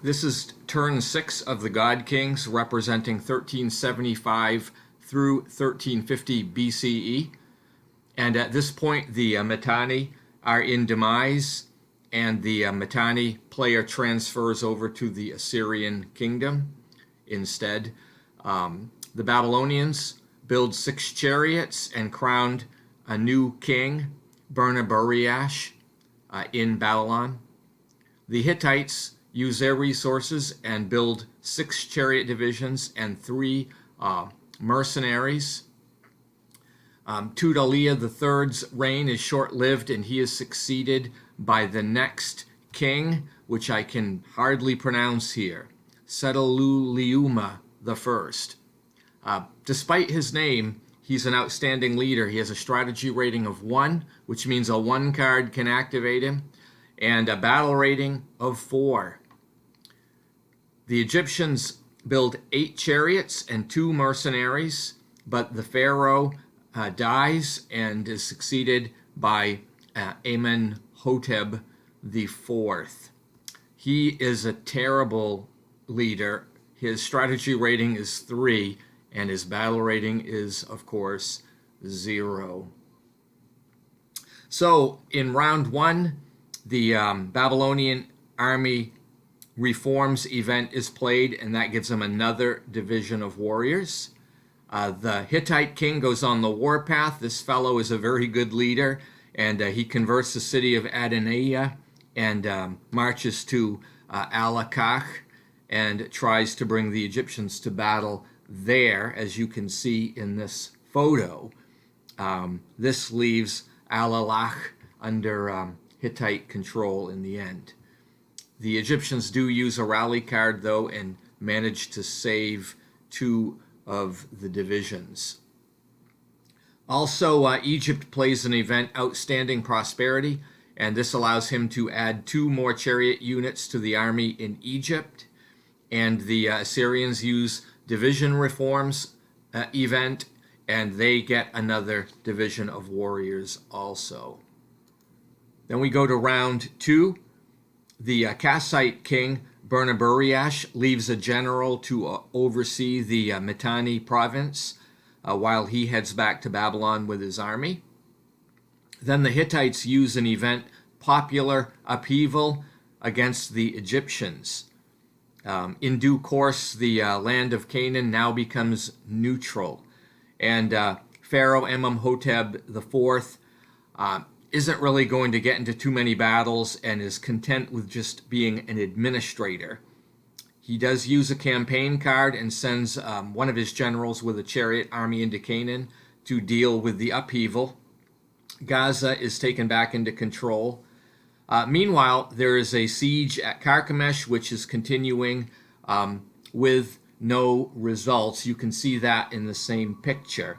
This is turn 6 of the God Kings, representing 1375 through 1350 BCE. And at this point, the Mitanni are in demise, and the Mitanni player transfers over to the Assyrian kingdom instead. The Babylonians build 6 chariots and crowned a new king, Burnaburiash, in Babylon. The Hittites use their resources and build 6 chariot divisions and 3 mercenaries. Tudaliah III's reign is short-lived, and he is succeeded by the next king, which I can hardly pronounce here, Sedoluliuma I. Despite his name, he's an outstanding leader. He has a strategy rating of 1, which means a 1 card can activate him, and a battle rating of 4. The Egyptians build 8 chariots and 2 mercenaries, but the pharaoh dies and is succeeded by Amenhotep IV. He is a terrible leader. His strategy rating is 3, and his battle rating is, of course, 0. So in round 1, the Babylonian army reforms event is played, and that gives him another division of warriors. The Hittite king goes on the warpath. This fellow is a very good leader, and he converts the city of Adonaiah and marches to Alakach and tries to bring the Egyptians to battle there, as you can see in this photo. This leaves Alalach under Hittite control in the end. The Egyptians do use a rally card, though, and manage to save 2 of the divisions. Also, Egypt plays an event, Outstanding Prosperity, and this allows him to add 2 more chariot units to the army in Egypt. And the Assyrians use Division Reforms event, and they get another division of warriors also. Then we go to round 2. The Kassite king, Burnaburiash, leaves a general to oversee the Mitanni province while he heads back to Babylon with his army. Then the Hittites use an event, Popular Upheaval, against the Egyptians. In due course, the land of Canaan now becomes neutral, and Pharaoh Amenhotep IV isn't really going to get into too many battles and is content with just being an administrator. He does use a campaign card and sends one of his generals with a chariot army into Canaan to deal with the upheaval. Gaza is taken back into control. Meanwhile, there is a siege at Carchemish, which is continuing with no results. You can see that in the same picture.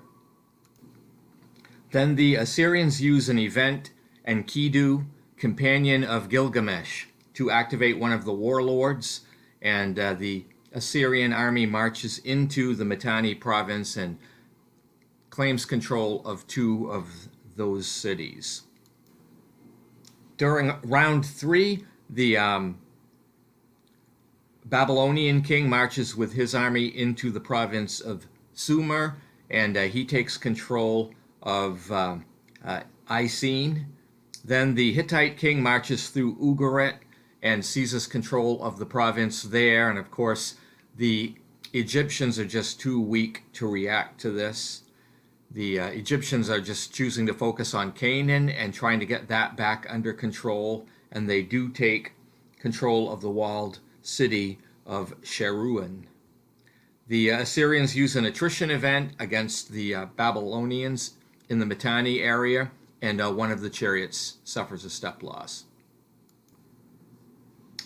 Then the Assyrians use an event, Enkidu, Companion of Gilgamesh, to activate one of the warlords, and the Assyrian army marches into the Mitanni province and claims control of 2 of those cities. During round 3, the Babylonian king marches with his army into the province of Sumer, and he takes control of Isin. Then the Hittite king marches through Ugarit and seizes control of the province there, and of course the Egyptians are just too weak to react to this. The Egyptians are just choosing to focus on Canaan and trying to get that back under control, and they do take control of the walled city of Sharuan. The Assyrians use an attrition event against the Babylonians in the Mitanni area, and one of the chariots suffers a step loss.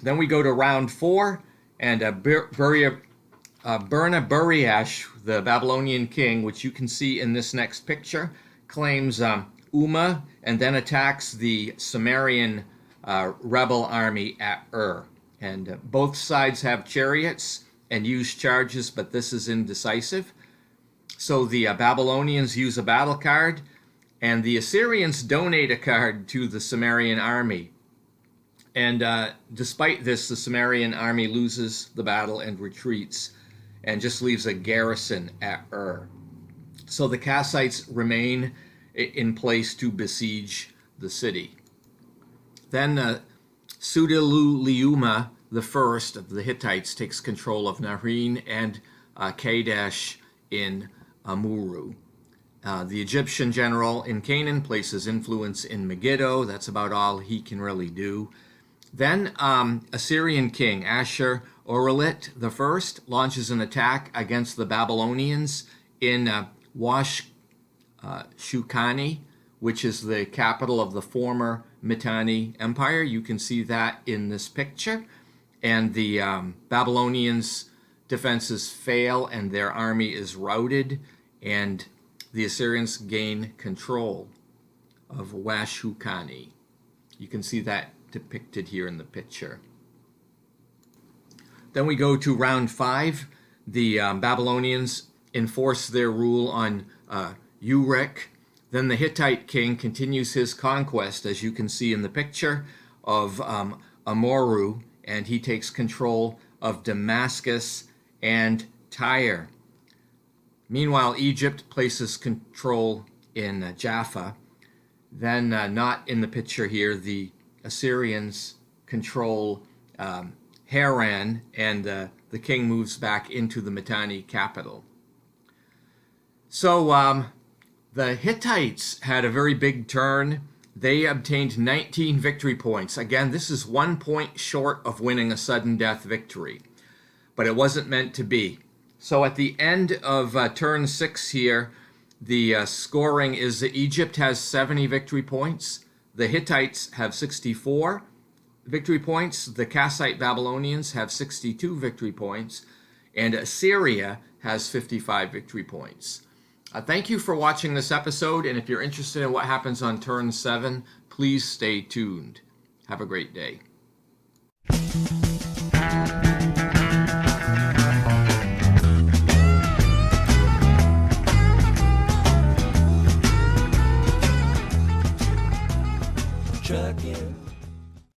Then we go to round 4, and Burnaburiash, the Babylonian king, which you can see in this next picture, claims Umma and then attacks the Sumerian rebel army at And both sides have chariots and use charges, but this is indecisive. So the Babylonians use a battle card, and the Assyrians donate a card to the Sumerian army. And despite this, the Sumerian army loses the battle and retreats and just leaves a garrison at Ur. So the Kassites remain in place to besiege the city. Then Sudaluliuma the first of the Hittites takes control of Nahrin and Kadesh in Amuru. The Egyptian general in Canaan places influence in Megiddo. That's about all he can really do. Then Assyrian king Ashur-urelit I launches an attack against the Babylonians in Wash-Shukani, which is the capital of the former Mitanni Empire. You can see that in this picture. And the Babylonians' defenses fail and their army is routed, and the Assyrians gain control of Wash-Shukani. You can see that depicted here in the picture. Then we go to round 5. The Babylonians enforce their rule on Uruk. Then the Hittite king continues his conquest, as you can see in the picture, of Amurru, and he takes control of Damascus and Tyre. Meanwhile, Egypt places control in Jaffa. Then, not in the picture here, the Assyrians control Haran, and the king moves back into the Mitanni capital. So the Hittites had a very big turn. They obtained 19 victory points. Again, this is 1 point short of winning a sudden death victory, but it wasn't meant to be. So at the end of turn 6 here, the scoring is that Egypt has 70 victory points. The Hittites have 64 victory points. The Kassite Babylonians have 62 victory points. And Assyria has 55 victory points. Thank you for watching this episode, and if you're interested in what happens on turn 7, please stay tuned. Have a great day.